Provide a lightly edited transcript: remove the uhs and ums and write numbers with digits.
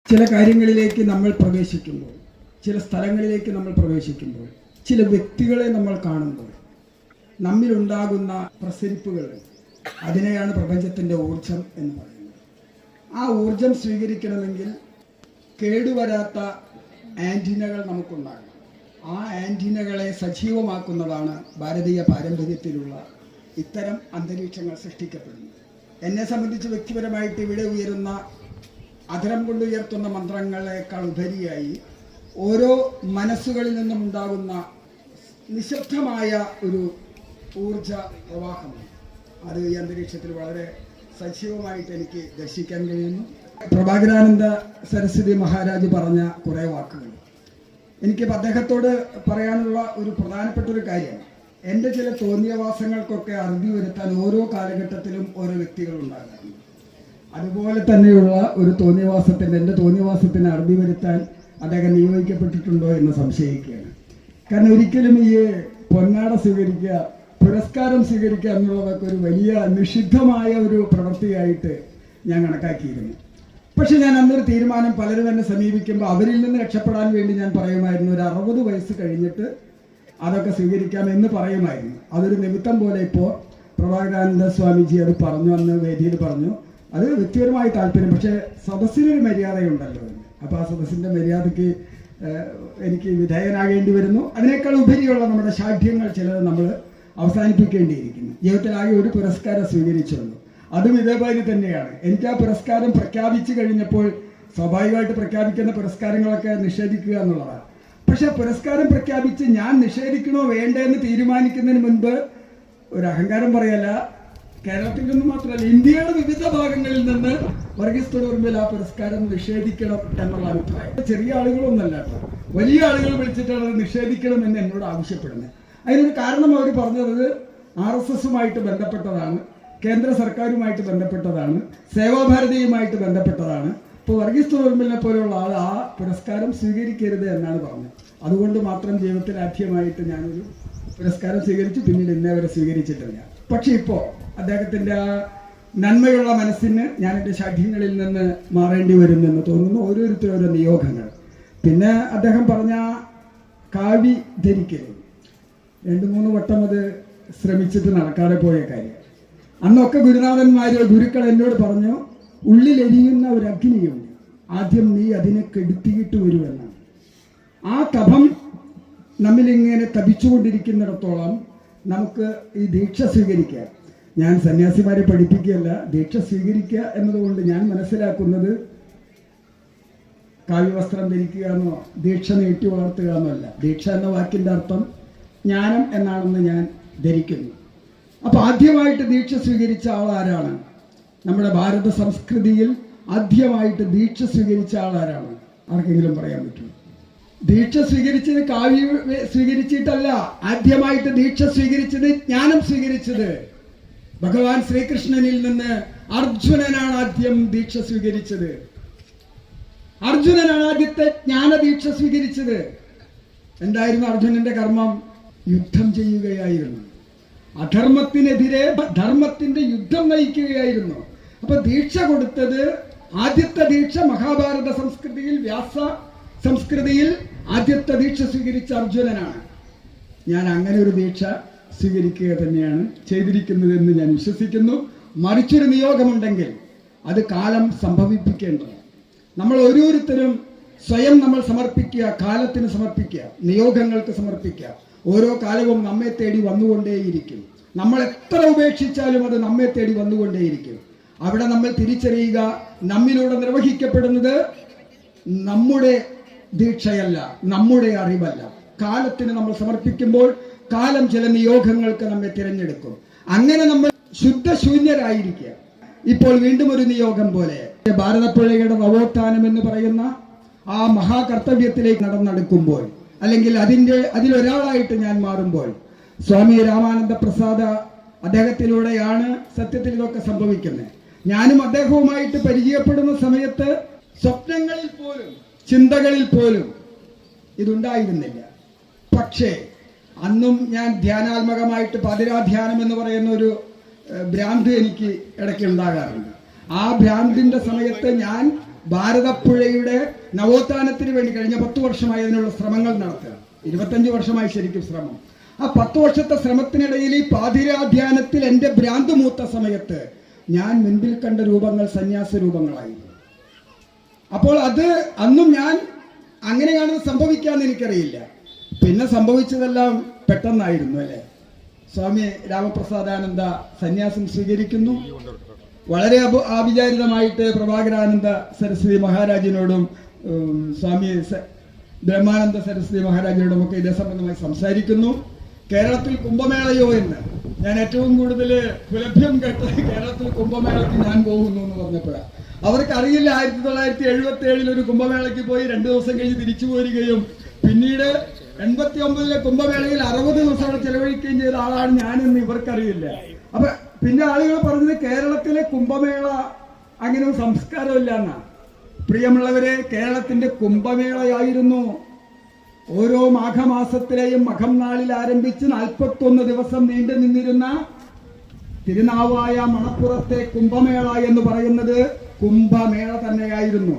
ചില കാര്യങ്ങളിലേക്ക് നമ്മൾ പ്രവേശിക്കുമ്പോൾ, ചില സ്ഥലങ്ങളിലേക്ക് നമ്മൾ പ്രവേശിക്കുമ്പോൾ, ചില വ്യക്തികളെ നമ്മൾ കാണുമ്പോൾ നമ്മിലുണ്ടാകുന്ന പ്രസരിപ്പുകൾ, അതിനെയാണ് പ്രപഞ്ചത്തിൻ്റെ ഊർജം എന്ന് പറയുന്നത്. ആ ഊർജം സ്വീകരിക്കണമെങ്കിൽ കേടുവരാത്ത ആൻറ്റിനകൾ നമുക്കുണ്ടാകണം. ആ ആൻറ്റിനകളെ സജീവമാക്കുന്നതാണ് ഭാരതീയ പാരമ്പര്യത്തിലുള്ള ഇത്തരം അന്തരീക്ഷങ്ങൾ സൃഷ്ടിക്കപ്പെടുന്നത്. എന്നെ സംബന്ധിച്ച് വ്യക്തിപരമായിട്ട് ഇവിടെ ഉയരുന്ന, അധരം കൊണ്ട് ഉയർത്തുന്ന മന്ത്രങ്ങളെക്കാൾ ഉപരിയായി ഓരോ മനസ്സുകളിൽ നിന്നും ഉണ്ടാകുന്ന നിശബ്ദമായ ഒരു ഊർജ പ്രവാഹമാണ്. അത് ഈ അന്തരീക്ഷത്തിൽ വളരെ സജീവമായിട്ട് എനിക്ക് ദർശിക്കാൻ കഴിയുന്നു. പ്രഭാകരാനന്ദ സരസ്വതി മഹാരാജ് പറഞ്ഞ കുറേ വാക്കുകൾ എനിക്ക് അദ്ദേഹത്തോട് പറയാനുള്ള ഒരു പ്രധാനപ്പെട്ട ഒരു കാര്യം, എൻ്റെ ചില തോന്നിയവാസങ്ങൾക്കൊക്കെ അറുതി വരുത്താൻ ഓരോ കാലഘട്ടത്തിലും ഓരോ വ്യക്തികൾ ഉണ്ടാകാറുണ്ട്. അതുപോലെ തന്നെയുള്ള ഒരു എൻ്റെ തോന്നിയവാസത്തിന് അറുതി വരുത്താൻ അദ്ദേഹം നിയോഗിക്കപ്പെട്ടിട്ടുണ്ടോ എന്ന് സംശയിക്കുകയാണ്. കാരണം ഒരിക്കലും ഈ പൊന്നാട സ്വീകരിക്കുക, പുരസ്കാരം സ്വീകരിക്കുക എന്നുള്ളതൊക്കെ ഒരു വലിയ നിഷിദ്ധമായ ഒരു പ്രവൃത്തിയായിട്ട് ഞാൻ കണക്കാക്കിയിരുന്നു. പക്ഷെ ഞാൻ അന്നൊരു തീരുമാനം, പലരും എന്നെ സമീപിക്കുമ്പോൾ അവരിൽ നിന്ന് രക്ഷപ്പെടാൻ വേണ്ടി ഞാൻ പറയുമായിരുന്നു, ഒരു 60 വയസ്സ് കഴിഞ്ഞിട്ട് അതൊക്കെ സ്വീകരിക്കാം എന്ന് പറയുമായിരുന്നു. അതൊരു നിമിത്തം പോലെ ഇപ്പോൾ പ്രഭാകരാനന്ദ സ്വാമിജി അത് പറഞ്ഞു, അന്ന് വേദിയിൽ പറഞ്ഞു. അത് വ്യക്തിപരമായി താല്പര്യം, പക്ഷേ സദസ്സിനൊരു മര്യാദയുണ്ടല്ലോ. അപ്പോൾ ആ സദസ്സിൻ്റെ മര്യാദയ്ക്ക് എനിക്ക് വിധേയനാകേണ്ടി വരുന്നു. അതിനേക്കാൾ ഉപരിയുള്ള നമ്മുടെ ശാഠ്യങ്ങൾ ചിലത് നമ്മൾ അവസാനിപ്പിക്കേണ്ടിയിരിക്കുന്നു. ജീവിതത്തിലാകെ ഒരു പുരസ്കാരം സ്വീകരിച്ചുള്ളൂ, അതും ഇതേപോലെ തന്നെയാണ്. എനിക്ക് ആ പുരസ്കാരം പ്രഖ്യാപിച്ചു കഴിഞ്ഞപ്പോൾ സ്വാഭാവികമായിട്ട് പ്രഖ്യാപിക്കുന്ന പുരസ്കാരങ്ങളൊക്കെ നിഷേധിക്കുക എന്നുള്ളതാണ്. പക്ഷെ പുരസ്കാരം പ്രഖ്യാപിച്ച് ഞാൻ നിഷേധിക്കണോ വേണ്ടേ എന്ന് തീരുമാനിക്കുന്നതിന് മുൻപ് ഒരു അഹങ്കാരം പറയല്ല, കേരളത്തിൽ നിന്ന് മാത്രമല്ല ഇന്ത്യയുടെ വിവിധ ഭാഗങ്ങളിൽ നിന്ന് വർഗീസ് തൊടുപറമ്പിൽ ആ പുരസ്കാരം നിഷേധിക്കണം എന്നുള്ള അഭിപ്രായം. ചെറിയ ആളുകളൊന്നല്ല കേട്ടോ, വലിയ ആളുകൾ വിളിച്ചിട്ടാണ് അത് നിഷേധിക്കണം എന്ന് എന്നോട് ആവശ്യപ്പെടുന്നത്. അതിനൊരു കാരണം അവർ പറഞ്ഞത് RSSുമായിട്ട് ബന്ധപ്പെട്ടതാണ്, കേന്ദ്ര സർക്കാരുമായിട്ട് ബന്ധപ്പെട്ടതാണ്, സേവാഭാരതിയുമായിട്ട് ബന്ധപ്പെട്ടതാണ്. ഇപ്പോൾ വർഗീസ് തൊടുപറമ്പിലിനെ പോലെയുള്ള ആൾ ആ പുരസ്കാരം സ്വീകരിക്കരുത് എന്നാണ് പറഞ്ഞത്. അതുകൊണ്ട് മാത്രം ജീവിതത്തിൽ ആദ്യമായിട്ട് ഞാനൊരു പുരസ്കാരം സ്വീകരിച്ചു, പിന്നീട് ഇന്നേവരെ സ്വീകരിച്ചിട്ടില്ല. പക്ഷെ ഇപ്പോൾ അദ്ദേഹത്തിൻ്റെ ആ നന്മയുള്ള മനസ്സിന് ഞാൻ എൻ്റെ ശാഠ്യങ്ങളിൽ നിന്ന് മാറേണ്ടി വരുമെന്ന് തോന്നുന്നു. ഓരോരുത്തരും ഓരോ നിയോഗങ്ങൾ. പിന്നെ അദ്ദേഹം പറഞ്ഞ കാവി ധരിക്കരുത്, 2-3 വട്ടം അത് ശ്രമിച്ചിട്ട് നടക്കാതെ പോയ കാര്യം. അന്നൊക്കെ ഗുരുക്കൾ എന്നോട് പറഞ്ഞു, ഉള്ളിലെരിയുന്ന ഒരു അഗ്നിയുണ്ട്, ആദ്യം നീ അതിനെ കെടുത്തിയിട്ട് വരുമെന്നാണ്. ആ തപം നമ്മളിങ്ങനെ തപിച്ചുകൊണ്ടിരിക്കുന്നിടത്തോളം നമുക്ക് ഈ ദീക്ഷ സ്വീകരിക്കുക. ഞാൻ സന്യാസിമാരെ പഠിപ്പിക്കുകയല്ല, ദീക്ഷ സ്വീകരിക്കുക എന്നതുകൊണ്ട് ഞാൻ മനസ്സിലാക്കുന്നത് കാവ്യവസ്ത്രം ധരിക്കുക എന്നോ ദീക്ഷ നീട്ടി വളർത്തുക എന്നല്ല. ദീക്ഷ എന്ന വാക്കിൻ്റെ അർത്ഥം ജ്ഞാനം എന്നാണെന്ന് ഞാൻ ധരിക്കുന്നു. അപ്പോൾ ആദ്യമായിട്ട് ദീക്ഷ സ്വീകരിച്ച ആൾ ആരാണ്? നമ്മുടെ ഭാരത സംസ്കൃതിയിൽ ആദ്യമായിട്ട് ദീക്ഷ സ്വീകരിച്ച ആൾ ആരാണ്? ആർക്കെങ്കിലും പറയാൻ പറ്റുമോ? ദീക്ഷ സ്വീകരിച്ചത് കാവ്യ സ്വീകരിച്ചിട്ടല്ല. ആദ്യമായിട്ട് ദീക്ഷ സ്വീകരിച്ചത്, ജ്ഞാനം സ്വീകരിച്ചത് ഭഗവാൻ ശ്രീകൃഷ്ണനിൽ നിന്ന് അർജുനനാണ് ആദ്യം ദീക്ഷ സ്വീകരിച്ചത്. അർജുനനാണ് ആദ്യത്തെ ജ്ഞാനദീക്ഷ സ്വീകരിച്ചത്. എന്തായിരുന്നു അർജുനന്റെ കർമ്മം? യുദ്ധം ചെയ്യുകയായിരുന്നു. അധർമ്മത്തിനെതിരെ ധർമ്മത്തിന്റെ യുദ്ധം നയിക്കുകയായിരുന്നു. അപ്പൊ ദീക്ഷ കൊടുത്തത്, ആദ്യത്തെ ദീക്ഷ മഹാഭാരത സംസ്കൃതിയിൽ, വ്യാസ സംസ്കൃതിയിൽ ആദ്യത്തെ ദീക്ഷ സ്വീകരിച്ച അർജുനനാണ്. ഞാൻ അങ്ങനെ ഒരു ദീക്ഷ സ്വീകരിക്കുക തന്നെയാണ് ചെയ്തിരിക്കുന്നതെന്ന് ഞാൻ വിശ്വസിക്കുന്നു. മറിച്ചൊരു നിയോഗമുണ്ടെങ്കിൽ അത് കാലം സംഭവിപ്പിക്കേണ്ടത്. നമ്മൾ ഓരോരുത്തരും സ്വയം നമ്മൾ സമർപ്പിക്കുക, കാലത്തിന് സമർപ്പിക്കുക, നിയോഗങ്ങൾക്ക് സമർപ്പിക്കുക. ഓരോ കാലവും നമ്മെ തേടി വന്നുകൊണ്ടേയിരിക്കും. നമ്മൾ എത്ര ഉപേക്ഷിച്ചാലും അത് നമ്മെ തേടി വന്നുകൊണ്ടേയിരിക്കും. അവിടെ നമ്മൾ തിരിച്ചറിയുക, നമ്മിലൂടെ നിർവഹിക്കപ്പെടുന്നത് നമ്മുടെ ദീക്ഷയല്ല, നമ്മുടെ അറിവല്ല. കാലത്തിന് നമ്മൾ സമർപ്പിക്കുമ്പോൾ കാലം ചില നിയോഗങ്ങൾക്ക് നമ്മെ തിരഞ്ഞെടുക്കും. അങ്ങനെ നമ്മൾ ശുദ്ധശൂന്യരായിരിക്കുക. ഇപ്പോൾ വീണ്ടും ഒരു നിയോഗം പോലെ ഭാരതപ്പുഴയുടെ നവോത്ഥാനം എന്ന് പറയുന്ന ആ മഹാകർത്തവ്യത്തിലേക്ക് നടന്നെടുക്കുമ്പോൾ, അല്ലെങ്കിൽ അതിലൊരാളായിട്ട് ഞാൻ മാറുമ്പോൾ, സ്വാമി രാമാനന്ദ പ്രസാദ അദ്ദേഹത്തിലൂടെയാണ് സത്യത്തിൽ ഇതൊക്കെ സംഭവിക്കുന്നത്. ഞാനും അദ്ദേഹവുമായിട്ട് പരിചയപ്പെടുന്ന സമയത്ത് സ്വപ്നങ്ങളിൽ പോലും ചിന്തകളിൽ പോലും ഇതുണ്ടായിരുന്നില്ല. പക്ഷേ അന്നും ഞാൻ ധ്യാനാത്മകമായിട്ട് പാതിരാധ്യാനം എന്ന് പറയുന്ന ഒരു ഭ്രാന്ത് എനിക്ക് ഇടയ്ക്ക് ഉണ്ടാകാറുണ്ട്. ആ ഭ്രാന്തിന്റെ സമയത്ത് ഞാൻ ഭാരതപ്പുഴയുടെ നവോത്ഥാനത്തിന് വേണ്ടി കഴിഞ്ഞ 10 വർഷമായി അതിനുള്ള ശ്രമങ്ങൾ നടത്തുക. 25 വർഷമായി ശരിക്കും ശ്രമം. ആ 10 വർഷത്തെ ശ്രമത്തിനിടയിൽ ഈ പാതിരാധ്യാനത്തിൽ എൻ്റെ ഭ്രാന്ത് മൂത്ത സമയത്ത് ഞാൻ മുൻപിൽ കണ്ട രൂപങ്ങൾ സന്യാസ രൂപങ്ങളായിരുന്നു. അപ്പോൾ അത് അന്നും ഞാൻ അങ്ങനെയാണ് സംഭവിക്കാന്ന് എനിക്കറിയില്ല. പിന്നെ സംഭവിച്ചതെല്ലാം പെട്ടെന്നായിരുന്നു അല്ലേ. സ്വാമി രാമപ്രസാദാനന്ദ സന്യാസം സ്വീകരിക്കുന്നു. വളരെ ആവിചാരിതമായിട്ട് പ്രഭാകരാനന്ദ സരസ്വതി മഹാരാജിനോടും സ്വാമി ബ്രഹ്മാനന്ദ സരസ്വതി മഹാരാജിനോടും ഒക്കെ ഇതേ സംബന്ധമായി സംസാരിക്കുന്നു. കേരളത്തിൽ കുംഭമേളയോ എന്ന് ഞാൻ ഏറ്റവും കൂടുതൽ പുലഭ്യം കേട്ടത് കേരളത്തിൽ കുംഭമേളയ്ക്ക് ഞാൻ പോകുന്നു എന്ന് പറഞ്ഞപ്പോഴാണ്. അവർക്കറിയില്ല 1977 ഒരു കുംഭമേളയ്ക്ക് പോയി 2 ദിവസം കഴിഞ്ഞ് തിരിച്ചു പോരുകയും പിന്നീട് 89 കുംഭമേളയിൽ 60 ദിവസം ചെലവഴിക്കുകയും ചെയ്ത ആളാണ് ഞാനെന്ന് ഇവർക്കറിയില്ല. അപ്പൊ പിന്നെ ആളുകൾ പറഞ്ഞത് കേരളത്തിലെ കുംഭമേള അങ്ങനെ ഒരു സംസ്കാരമില്ല എന്നാണ്. പ്രിയമുള്ളവരെ, കേരളത്തിന്റെ കുംഭമേളയായിരുന്നു. ഓരോ മാഘമാസത്തിലെയും മകം നാളിൽ ആരംഭിച്ച് 41 ദിവസം നീണ്ടു നിന്നിരുന്ന തിരുനാവായ മണപ്പുറത്തെ കുംഭമേള എന്ന് പറയുന്നത് കുംഭമേള തന്നെയായിരുന്നു.